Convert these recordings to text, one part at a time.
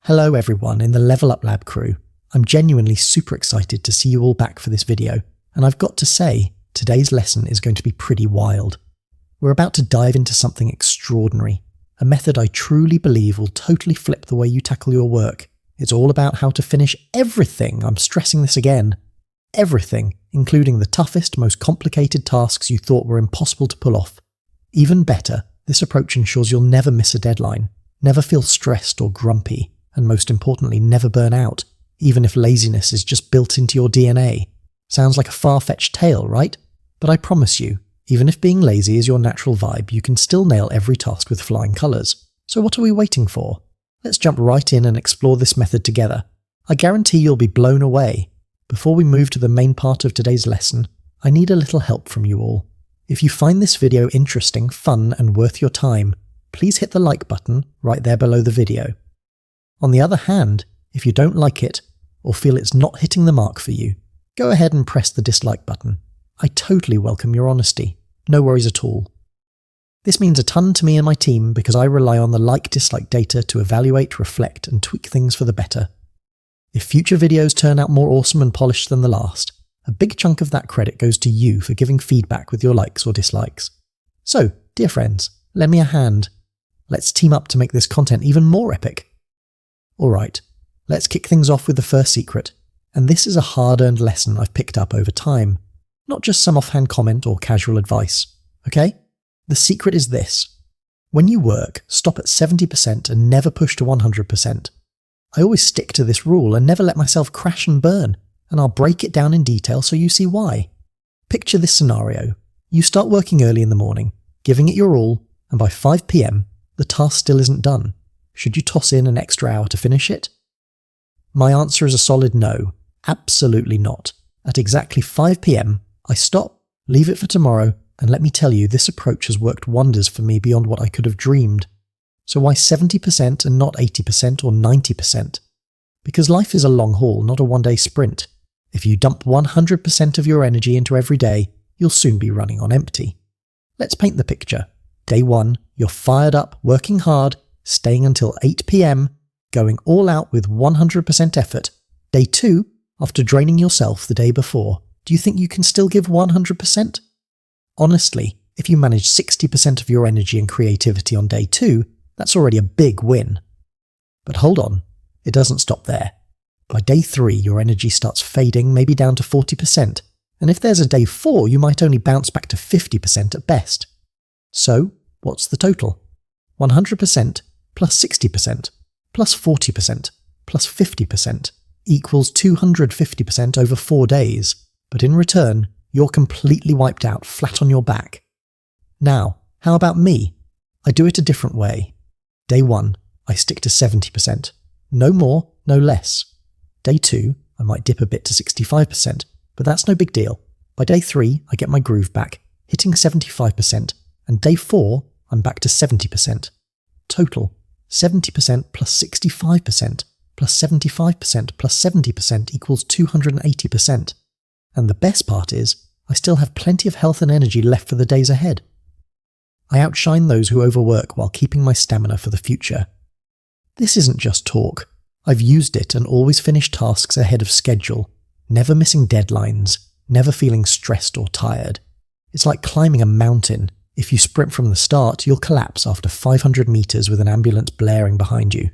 Hello everyone in the Level Up Lab crew. I'm genuinely super excited to see you all back for this video, and I've got to say, today's lesson is going to be pretty wild. We're about to dive into something extraordinary, a method I truly believe will totally flip the way you tackle your work. It's all about how to finish everything, I'm stressing this again, everything, including the toughest, most complicated tasks you thought were impossible to pull off. Even better, this approach ensures you'll never miss a deadline, never feel stressed or grumpy, and most importantly, never burn out, even if laziness is just built into your DNA. Sounds like a far-fetched tale, right? But I promise you, even if being lazy is your natural vibe, you can still nail every task with flying colours. So what are we waiting for? Let's jump right in and explore this method together. I guarantee you'll be blown away. Before we move to the main part of today's lesson, I need a little help from you all. If you find this video interesting, fun, and worth your time, please hit the like button right there below the video. On the other hand, if you don't like it, or feel it's not hitting the mark for you, go ahead and press the dislike button. I totally welcome your honesty. No worries at all. This means a ton to me and my team because I rely on the like-dislike data to evaluate, reflect, and tweak things for the better. If future videos turn out more awesome and polished than the last, a big chunk of that credit goes to you for giving feedback with your likes or dislikes. So, dear friends, lend me a hand. Let's team up to make this content even more epic. Alright, let's kick things off with the first secret, and this is a hard-earned lesson I've picked up over time, not just some offhand comment or casual advice, okay? The secret is this. When you work, stop at 70% and never push to 100%. I always stick to this rule and never let myself crash and burn, and I'll break it down in detail so you see why. Picture this scenario. You start working early in the morning, giving it your all, and by 5 PM, the task still isn't done. Should you toss in an extra hour to finish it? My answer is a solid no. Absolutely not. At exactly 5 PM, I stop, leave it for tomorrow, and let me tell you, this approach has worked wonders for me beyond what I could have dreamed. So why 70% and not 80% or 90%? Because life is a long haul, not a one-day sprint. If you dump 100% of your energy into every day, you'll soon be running on empty. Let's paint the picture. Day 1, you're fired up, working hard, staying until 8 PM, going all out with 100% effort. Day 2, after draining yourself the day before, do you think you can still give 100%? Honestly, if you manage 60% of your energy and creativity on day 2, that's already a big win. But hold on, it doesn't stop there. By day 3, your energy starts fading, maybe down to 40%, and if there's a day 4, you might only bounce back to 50% at best. So, what's the total? 100% plus 60% plus 40% plus 50% equals 250% over 4 days, but in return, you're completely wiped out, flat on your back. Now, how about me? I do it a different way. Day 1, I stick to 70%. No more, no less. Day 2, I might dip a bit to 65%, but that's no big deal. By day 3, I get my groove back, hitting 75%, and day 4, I'm back to 70%. Total, 70% plus 65% plus 75% plus 70% equals 280%. And the best part is, I still have plenty of health and energy left for the days ahead. I outshine those who overwork while keeping my stamina for the future. This isn't just talk. I've used it and always finished tasks ahead of schedule, never missing deadlines, never feeling stressed or tired. It's like climbing a mountain. If you sprint from the start, you'll collapse after 500 meters with an ambulance blaring behind you.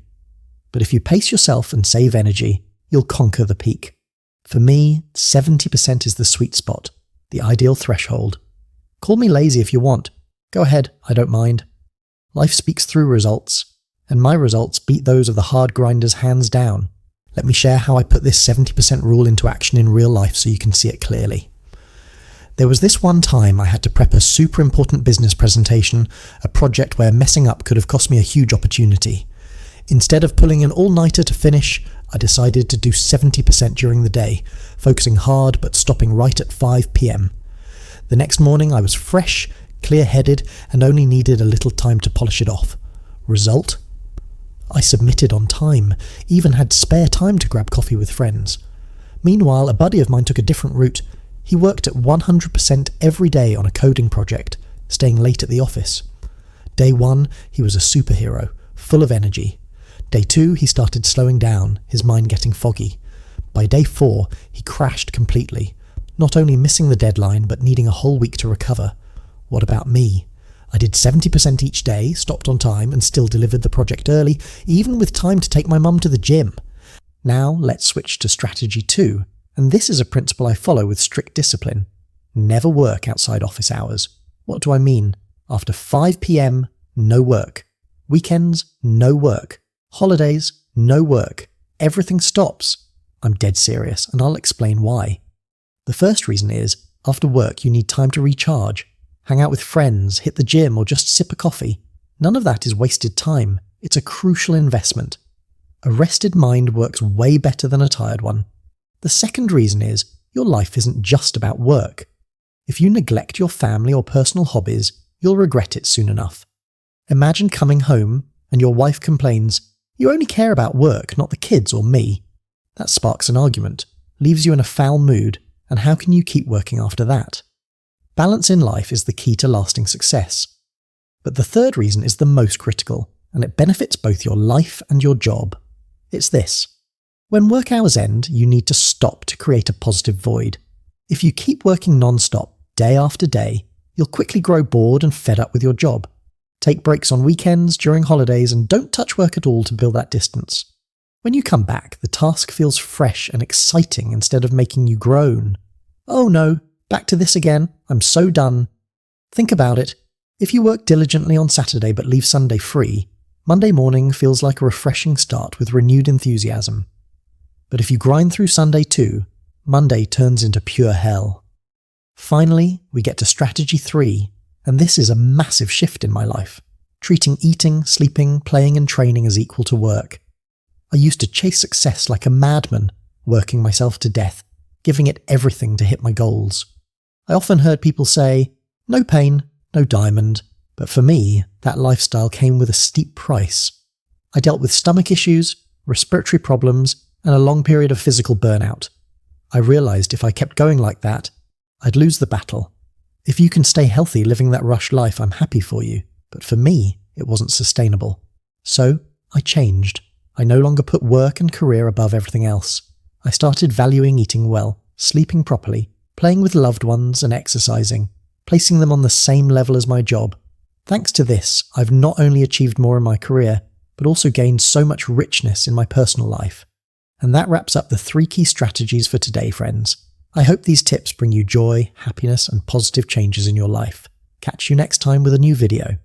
But if you pace yourself and save energy, you'll conquer the peak. For me, 70% is the sweet spot, the ideal threshold. Call me lazy if you want. Go ahead, I don't mind. Life speaks through results, and my results beat those of the hard grinders hands down. Let me share how I put this 70% rule into action in real life so you can see it clearly. There was this one time I had to prep a super important business presentation, a project where messing up could have cost me a huge opportunity. Instead of pulling an all-nighter to finish, I decided to do 70% during the day, focusing hard but stopping right at 5 PM. The next morning I was fresh, clear-headed, and only needed a little time to polish it off. Result? I submitted on time, even had spare time to grab coffee with friends. Meanwhile, a buddy of mine took a different route. He worked at 100% every day on a coding project, staying late at the office. Day 1, he was a superhero, full of energy. Day 2, he started slowing down, his mind getting foggy. By day 4, he crashed completely, not only missing the deadline but needing a whole week to recover. What about me? I did 70% each day, stopped on time, and still delivered the project early, even with time to take my mum to the gym. Now let's switch to strategy 2, and this is a principle I follow with strict discipline. Never work outside office hours. What do I mean? After 5 p.m, no work. Weekends, no work. Holidays, no work. Everything stops. I'm dead serious, and I'll explain why. The first reason is, after work you need time to recharge. Hang out with friends, hit the gym, or just sip a coffee. None of that is wasted time. It's a crucial investment. A rested mind works way better than a tired one. The second reason is, your life isn't just about work. If you neglect your family or personal hobbies, you'll regret it soon enough. Imagine coming home and your wife complains, "You only care about work, not the kids or me." That sparks an argument, leaves you in a foul mood, and how can you keep working after that? Balance in life is the key to lasting success. But the third reason is the most critical, and it benefits both your life and your job. It's this. When work hours end, you need to stop to create a positive void. If you keep working non-stop, day after day, you'll quickly grow bored and fed up with your job. Take breaks on weekends, during holidays, and don't touch work at all to build that distance. When you come back, the task feels fresh and exciting instead of making you groan. "Oh no, back to this again, I'm so done." Think about it. If you work diligently on Saturday but leave Sunday free, Monday morning feels like a refreshing start with renewed enthusiasm. But if you grind through Sunday too, Monday turns into pure hell. Finally, we get to strategy 3, and this is a massive shift in my life, treating eating, sleeping, playing and training as equal to work. I used to chase success like a madman, working myself to death, giving it everything to hit my goals. I often heard people say, "No pain, no diamond," but for me, that lifestyle came with a steep price. I dealt with stomach issues, respiratory problems, and a long period of physical burnout. I realised if I kept going like that, I'd lose the battle. If you can stay healthy living that rush life, I'm happy for you, but for me, it wasn't sustainable. So, I changed. I no longer put work and career above everything else. I started valuing eating well, sleeping properly, playing with loved ones and exercising, placing them on the same level as my job. Thanks to this, I've not only achieved more in my career, but also gained so much richness in my personal life. And that wraps up the 3 key strategies for today, friends. I hope these tips bring you joy, happiness, and positive changes in your life. Catch you next time with a new video.